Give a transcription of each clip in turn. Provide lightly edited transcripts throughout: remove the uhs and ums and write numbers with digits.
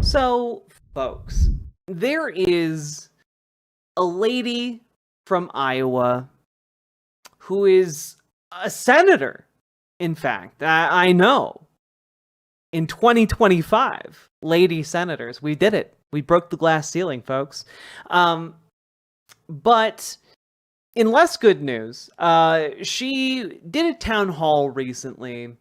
So, folks, there is a lady from Iowa who is a senator, in fact. I know. In 2025, lady senators, we did it. We broke the glass ceiling, folks. But in less good news, she did a town hall recently,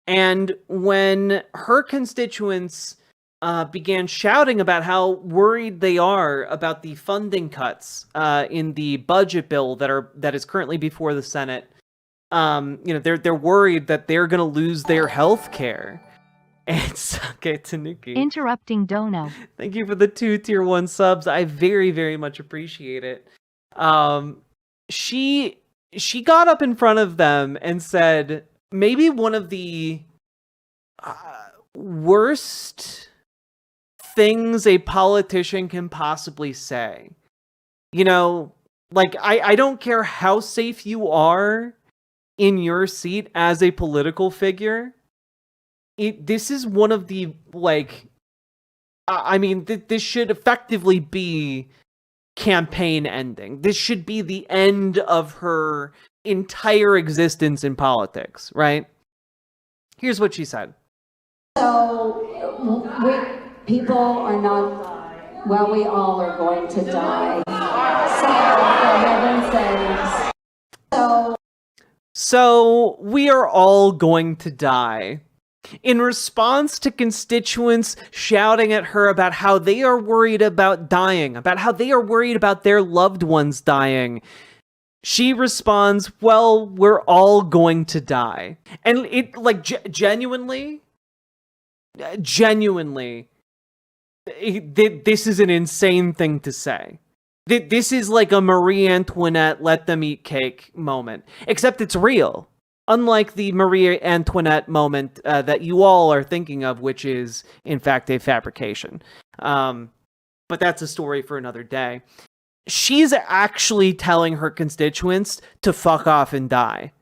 and when her constituents began shouting about how worried they are about the funding cuts in the budget bill that is currently before the Senate, they're worried that they're going to lose their health care. And okay, Tanuki. Interrupting Dono. Thank you for the 2 tier 1 subs. I very, very much appreciate it. She got up in front of them and said maybe one of the worst things a politician can possibly say. I don't care how safe you are in your seat as a political figure. This is one of the, this should effectively be campaign ending. This should be the end of her entire existence in politics, right? Here's what she said. So, people are not, well, we all are going to die. So, for heaven's sakes. So, we are all going to die. In response to constituents shouting at her about how they are worried about dying, about how they are worried about their loved ones dying, she responds, well, we're all going to die. And it, genuinely, this is an insane thing to say. This is like a Marie Antoinette let them eat cake moment, except it's real. Unlike the Marie Antoinette moment that you all are thinking of, which is, in fact, a fabrication. But that's a story for another day. She's actually telling her constituents to fuck off and die.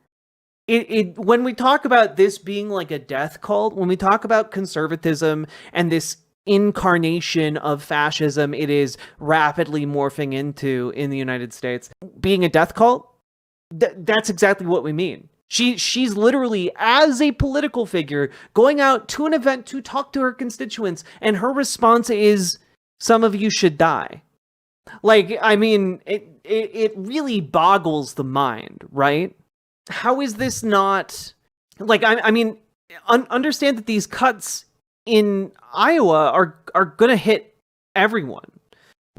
When we talk about this being like a death cult, when we talk about conservatism and this incarnation of fascism it is rapidly morphing into in the United States, being a death cult, that's exactly what we mean. She's literally, as a political figure, going out to an event to talk to her constituents, and her response is, some of you should die. It really boggles the mind, right? How is this not... understand that these cuts in Iowa are going to hit everyone.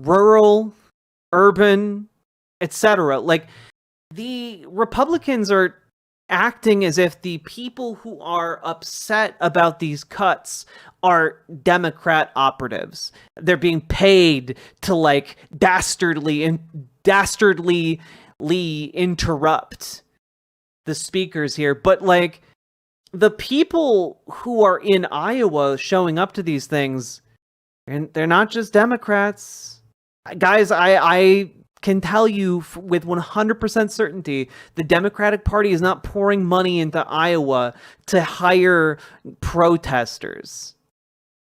Rural, urban, etc. The Republicans are acting as if the people who are upset about these cuts are Democrat operatives. They're being paid to dastardly interrupt the speakers here. But the people who are in Iowa showing up to these things, and they're not just Democrats. Guys, I can tell you with 100% certainty, the Democratic Party is not pouring money into Iowa to hire protesters.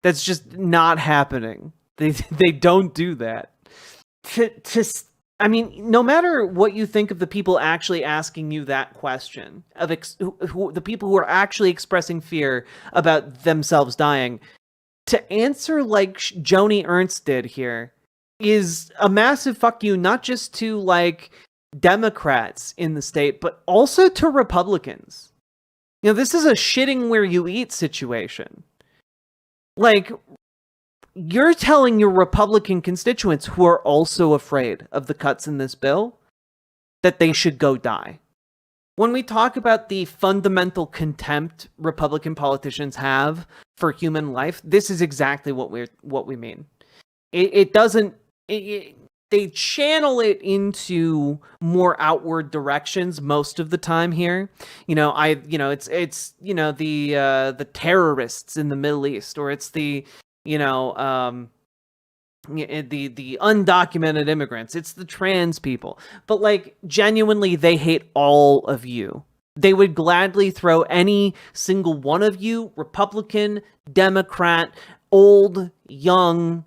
That's just not happening. They don't do that. No matter what you think of the people actually asking you that question, of the people who are actually expressing fear about themselves dying, to answer like Joni Ernst did here, is a massive fuck you, not just to Democrats in the state, but also to Republicans. This is a shitting where you eat situation. You're telling your Republican constituents who are also afraid of the cuts in this bill that they should go die. When we talk about the fundamental contempt Republican politicians have for human life, this is exactly what we mean. They channel it into more outward directions most of the time here. It's the terrorists in the Middle East, or it's the undocumented immigrants, it's the trans people. But genuinely, they hate all of you. They would gladly throw any single one of you, Republican, Democrat, old, young,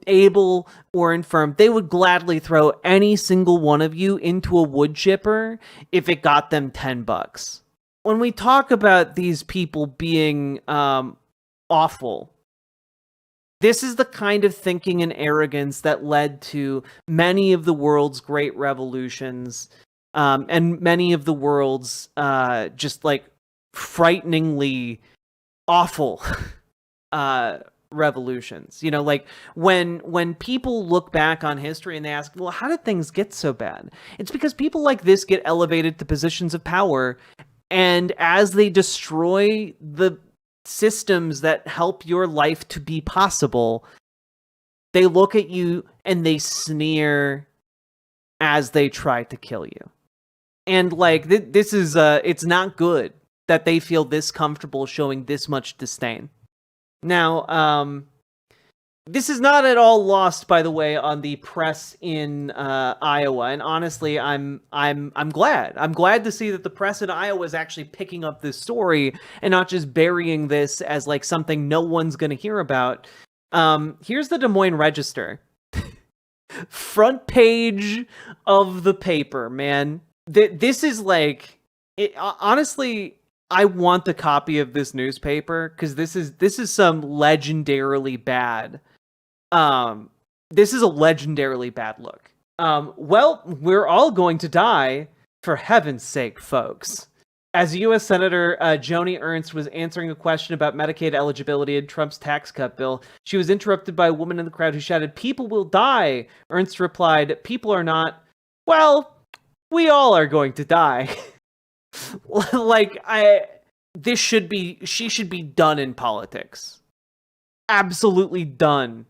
able or infirm, they would gladly throw any single one of you into a wood chipper if it got them $10. When we talk about these people being awful, this is the kind of thinking and arrogance that led to many of the world's great revolutions, and many of the world's just like frighteningly awful revolutions. Like when people look back on history and they ask, well, how did things get so bad? It's because people like this get elevated to positions of power, and as they destroy the systems that help your life to be possible, they look at you and they sneer as they try to kill you. And like this is it's not good that they feel this comfortable showing this much disdain. Now, this is not at all lost, by the way, on the press in Iowa. And honestly, I'm glad. I'm glad to see that the press in Iowa is actually picking up this story and not just burying this as like something no one's going to hear about. Here's the Des Moines Register. Front page of the paper, man. This is like, honestly, I want a copy of this newspaper because this is some legendarily bad. This is a legendarily bad look. Well, we're all going to die, for heaven's sake, folks. As U.S. Senator Joni Ernst was answering a question about Medicaid eligibility in Trump's tax cut bill, she was interrupted by a woman in the crowd who shouted, "People will die." Ernst replied, "People are not. Well, we all are going to die." Like, she should be done in politics. Absolutely done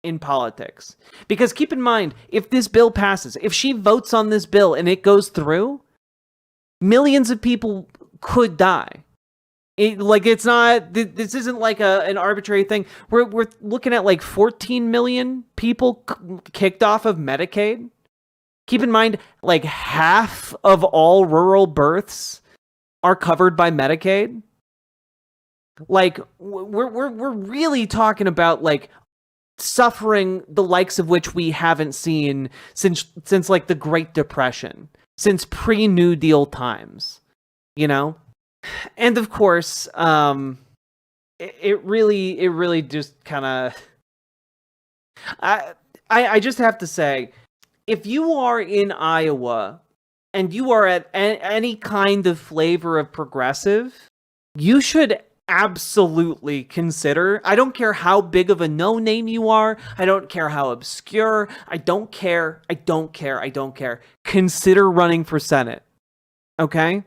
in politics. Because keep in mind, if this bill passes, if she votes on this bill and it goes through, millions of people could die. This isn't like an arbitrary thing. We're looking at like 14 million people kicked off of Medicaid. Keep in mind, like half of all rural births are covered by Medicaid. Like we're really talking about like suffering the likes of which we haven't seen since like the Great Depression, since pre-New Deal times, And of course, it really just kind of, I just have to say, if you are in Iowa and you are at any kind of flavor of progressive, you should absolutely consider, I don't care how big of a no-name you are, I don't care how obscure, I don't care, consider running for Senate, okay?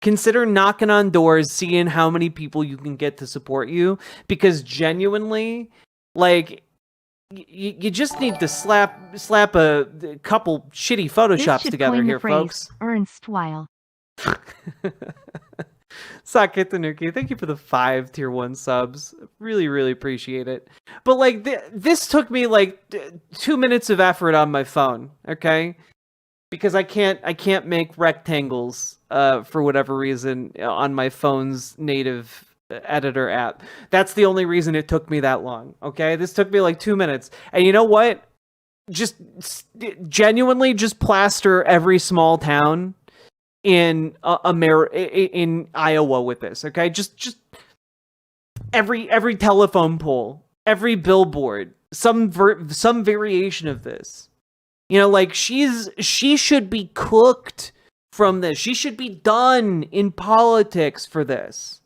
Consider knocking on doors, seeing how many people you can get to support you, because genuinely, like, you just need to slap a couple shitty photoshops together here, folks. Ernst while. Sake Tanuki, thank you for the 5 tier 1 subs. Really, really appreciate it. But like this took me like 2 minutes of effort on my phone, okay? Because I can't make rectangles for whatever reason on my phone's native editor app. That's the only reason it took me that long, okay? This took me like 2 minutes. And you know what? Just genuinely just plaster every small town in in Iowa with this, okay? Just every telephone pole, every billboard, some variation of this. Like she should be cooked from this. She should be done in politics for this.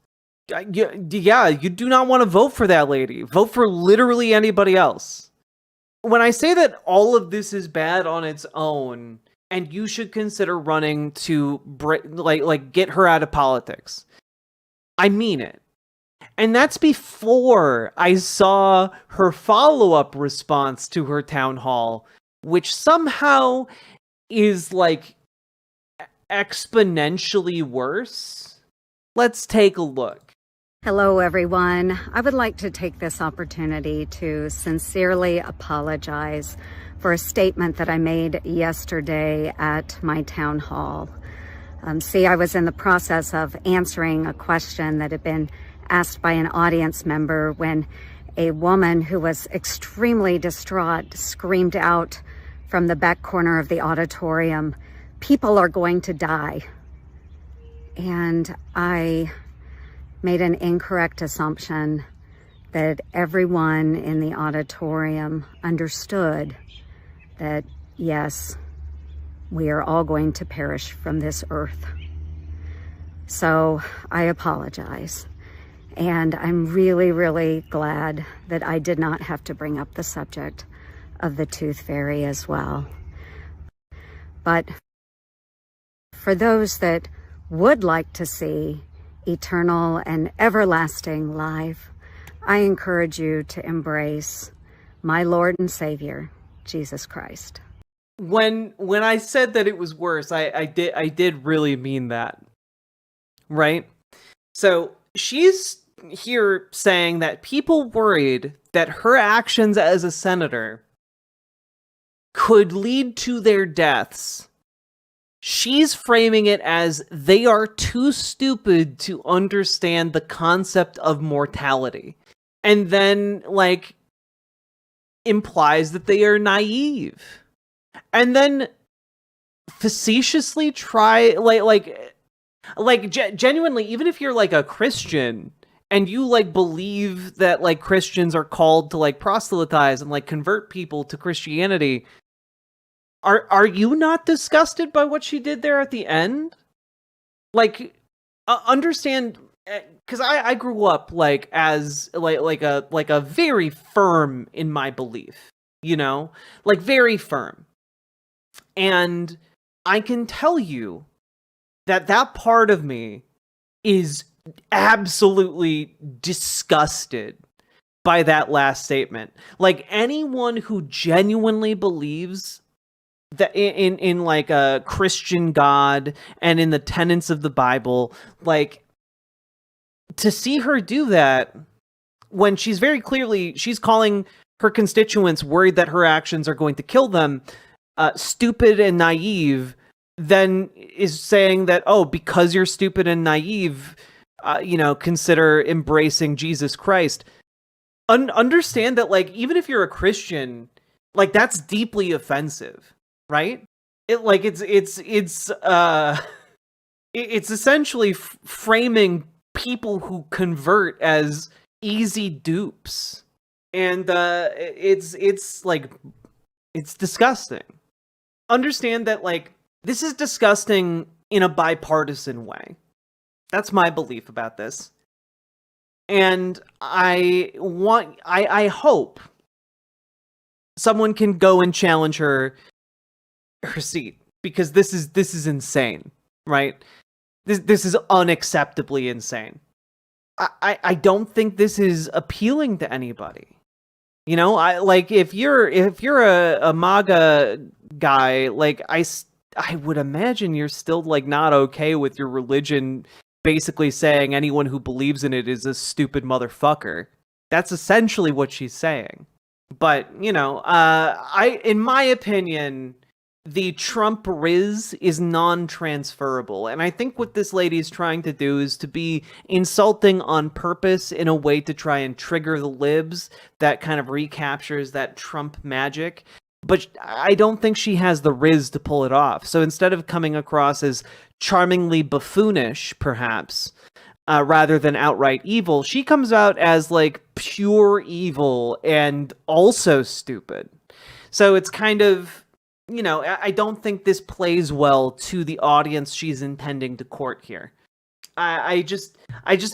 Yeah, you do not want to vote for that lady. Vote for literally anybody else. When I say that all of this is bad on its own, and you should consider running to get her out of politics, I mean it. And that's before I saw her follow-up response to her town hall, which somehow is like exponentially worse. Let's take a look. Hello, everyone. I would like to take this opportunity to sincerely apologize for a statement that I made yesterday at my town hall. I was in the process of answering a question that had been asked by an audience member when a woman who was extremely distraught screamed out from the back corner of the auditorium, "People are going to die." And I made an incorrect assumption that everyone in the auditorium understood that, yes, we are all going to perish from this earth. So I apologize. And I'm really, really glad that I did not have to bring up the subject of the tooth fairy as well. But for those that would like to see eternal and everlasting life, I encourage you to embrace my Lord and Savior, Jesus Christ. When I said that it was worse, I did really mean that. Right? So she's here saying that people worried that her actions as a senator could lead to their deaths. She's framing it as they are too stupid to understand the concept of mortality. And then, like, implies that they are naive. And then facetiously try, genuinely, even if you're, like, a Christian, and you, like, believe that, like, Christians are called to, like, proselytize and, like, convert people to Christianity, are you not disgusted by what she did there at the end? Like, understand, because I grew up, like, as, like a very firm in my belief, you know? Like, very firm. And I can tell you that part of me is absolutely disgusted by that last statement. Like, anyone who genuinely believes that in like a Christian God and in the tenets of the Bible, like, to see her do that when she's very clearly, she's calling her constituents, worried that her actions are going to kill them, stupid and naive, then is saying that, oh, because you're stupid and naive, consider embracing Jesus Christ. Understand that, like, even if you're a Christian, like, that's deeply offensive, right? It's essentially framing people who convert as easy dupes, and it's like, it's disgusting. Understand that, like, this is disgusting in a bipartisan way. That's my belief about this. And I hope someone can go and challenge her seat, because this is insane, right? This is unacceptably insane. I don't think this is appealing to anybody. You know, if you're a MAGA guy, like, I would imagine you're still, like, not okay with your religion basically saying anyone who believes in it is a stupid motherfucker. That's essentially what she's saying. But, in my opinion, the Trump Riz is non-transferable. And I think what this lady is trying to do is to be insulting on purpose in a way to try and trigger the libs that kind of recaptures that Trump magic. But I don't think she has the Riz to pull it off. So instead of coming across as charmingly buffoonish, perhaps, rather than outright evil, she comes out as, like, pure evil and also stupid. So it's kind of, I don't think this plays well to the audience she's intending to court here. I just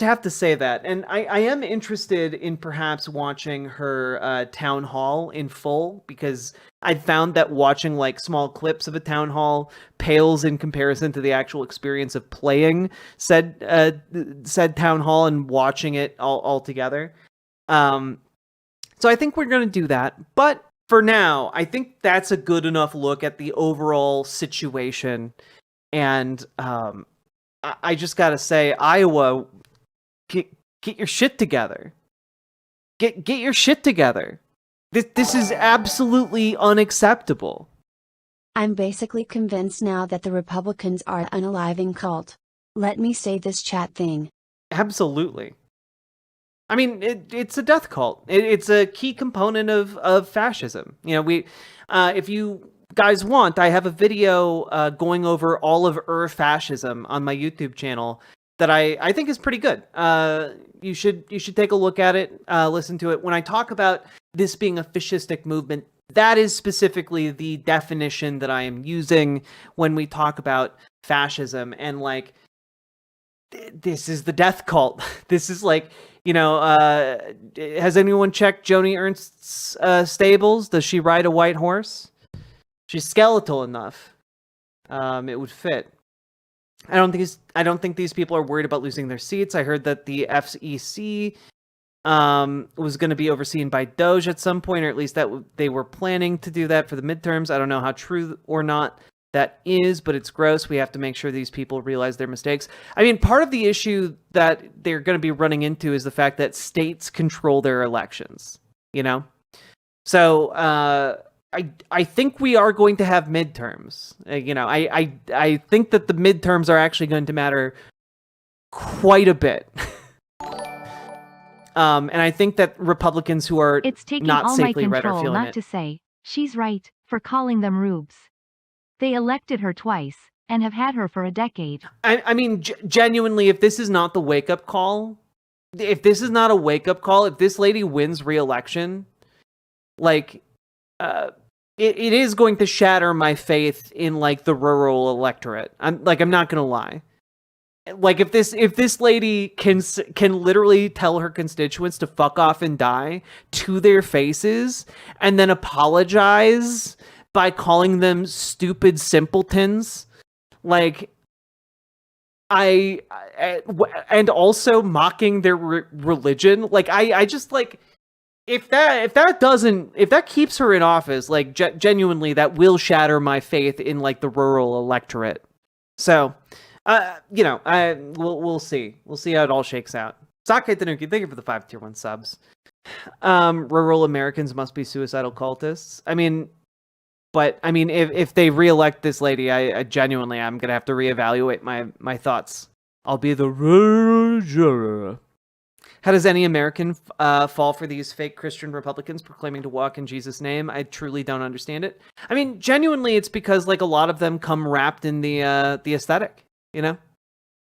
have to say that. And I am interested in perhaps watching her town hall in full, because I found that watching, like, small clips of a town hall pales in comparison to the actual experience of playing said town hall and watching it all together. So I think we're going to do that. But for now, I think that's a good enough look at the overall situation. And I just gotta say, Iowa, get your shit together. Get your shit together. This is absolutely unacceptable. I'm basically convinced now that the Republicans are an unaliving cult. Let me say this chat thing. Absolutely. I mean, it's a death cult. It's a key component of fascism. You know, if you guys want, I have a video going over all of fascism on my YouTube channel that I think is pretty good. You should take a look at it, listen to it. When I talk about this being a fascistic movement, that is specifically the definition that I am using when we talk about fascism. And like, this is the death cult. This is like, you know, has anyone checked Joni Ernst's stables? Does she ride a white horse? She's skeletal enough. It would fit. I don't think these people are worried about losing their seats. I heard that the FEC was going to be overseen by Doge at some point, or at least that they were planning to do that for the midterms. I don't know how true or not that is, but it's gross. We have to make sure these people realize their mistakes. I mean, part of the issue that they're going to be running into is the fact that states control their elections, you know? So, I think we are going to have midterms. You know, I think that the midterms are actually going to matter quite a bit. And I think that Republicans who are it's taking not all my safely read are control feeling not it. to say, she's right, for calling them rubes. They elected her twice, and have had her for a decade. I mean, genuinely, if this is not the wake-up call, if this is not a wake-up call, if this lady wins re-election, like, it is going to shatter my faith in, like, the rural electorate. I'm not gonna lie. Like, if this lady can literally tell her constituents to fuck off and die to their faces, and then apologize by calling them stupid simpletons, like, and also mocking their religion, like, I just, like, if that keeps her in office, like, genuinely, that will shatter my faith in, like, the rural electorate. So, you know, we'll see. We'll see how it all shakes out. Sake Tanuki, thank you for the 5 tier 1 subs. Rural Americans must be suicidal cultists. I mean, if they reelect this lady, I genuinely, I'm gonna have to reevaluate my thoughts. I'll be the rural juror. How does any American fall for these fake Christian Republicans proclaiming to walk in Jesus' name? I truly don't understand it. I mean, genuinely, it's because, like, a lot of them come wrapped in the aesthetic. You know,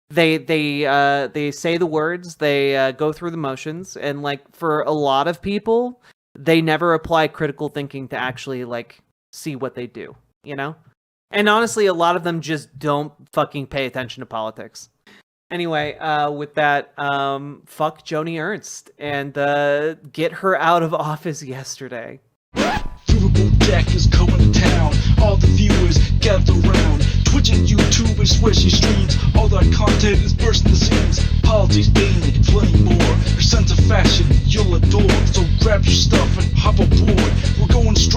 they say the words, they go through the motions, and, like, for a lot of people, they never apply critical thinking to actually, like, see what they do. You know, and honestly, a lot of them just don't fucking pay attention to politics. Anyway, with that, fuck Joni Ernst and get her out of office yesterday. Riverboat Jack is coming to town. All the viewers gather around. Twitch and YouTube is where she streams. All that content is bursting the scenes. Politics, gaming, plenty more. Her sense of fashion you'll adore. So grab your stuff and hop aboard. We're going straight